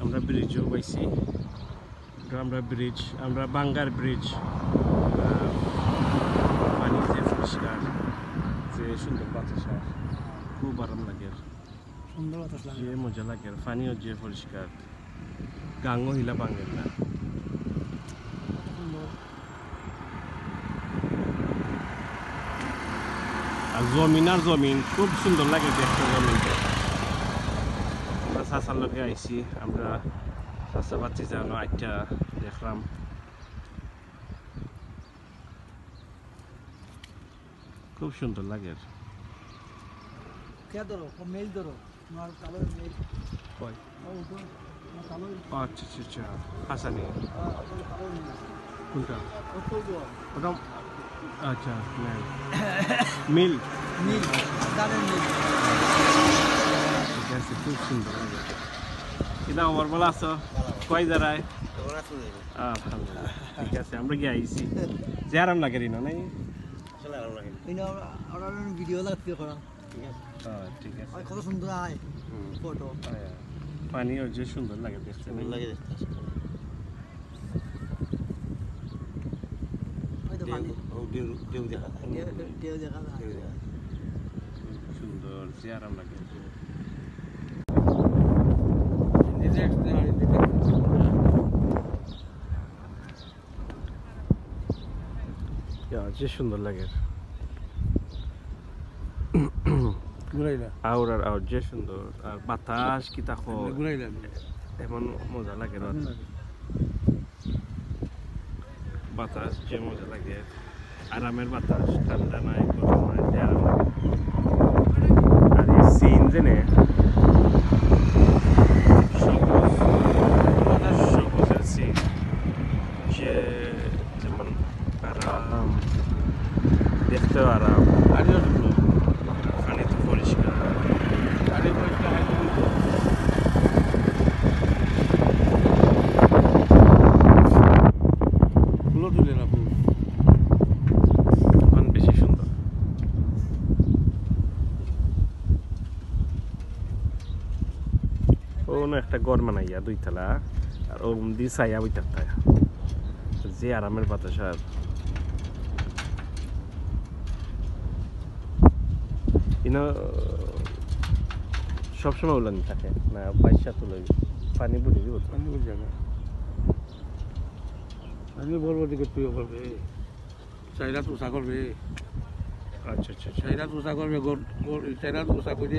আমরা ব্রিজও পাইছি। আমরা ব্রিজ, আমরা বাঙ্গার ব্রিজ। পানি যে পরিষ্কার, যে সুন্দর বাতাস, খুব আরাম লাগে, সুন্দর বাতাস লাগে, যে মজা লাগে। পানিও যে পরিষ্কার, গাঙ্গো হিলা বাঙ্গের না। আর জমিন আর জমিন খুব সুন্দর লাগে দেখতে জমিনটা। আমরা চাচার লোকে আইছি, আমরা চাচা বাচ্চি যানো আইটা দেখলাম। খুব সুন্দর লাগে। মেল ধরো তোমার কালো মেল কয় কালো। আচ্ছা আচ্ছা আচ্ছা, হাসানি কোনটা ওটা? আচ্ছা মিল মিল দামের মিল। ঠিক আছে, খুব সুন্দর লাগে। এটা আমার বলা আছো কয় জায়গায়? আলহামদুলিল্লাহ, ঠিক আছে। আমরা গিয়ে আইছি, যে আরাম লাগে রিনো নাই? ভিডিও লাগতে করা, ঠিক আছে। কত সুন্দর আয় ফটো। পানিও যে সুন্দর লাগে দেখতে, লাগে দেখতে। সুন্দর, যে আরাম লাগে। যে সুন্দর লাগে আউর আর আউর, যে সুন্দর। আর বাতাস কি তাকো এমন মজা লাগে, বাতাস যে মজা লাগে। আরামের বাতাস, ঠান্ডা নাই, গরম নাই, যে আরাম লাগে। আর এই সিন জেনে সবুজের সিন, যে যেমন আরাম, দেখতেও আরাম, পানি তো পরিষ্কার। ফুলও তুলে না, ফুল এখন বেশি সুন্দর। ও না একটা গড় মানাইয়া দুইতলা, আর ও দি ছায়া বইতা, যে আরামের বাতাস। আর সবসময় উলানি থাকে না, বাইশা তুলে পানি বুঝে দিব, পানি বুঝে না। আমি বলবো দিকে তুইও করবে, চাইরা তুষা করবে। আচ্ছা আচ্ছা, চাইরা তুষা করবে, চাইরা তুষা করে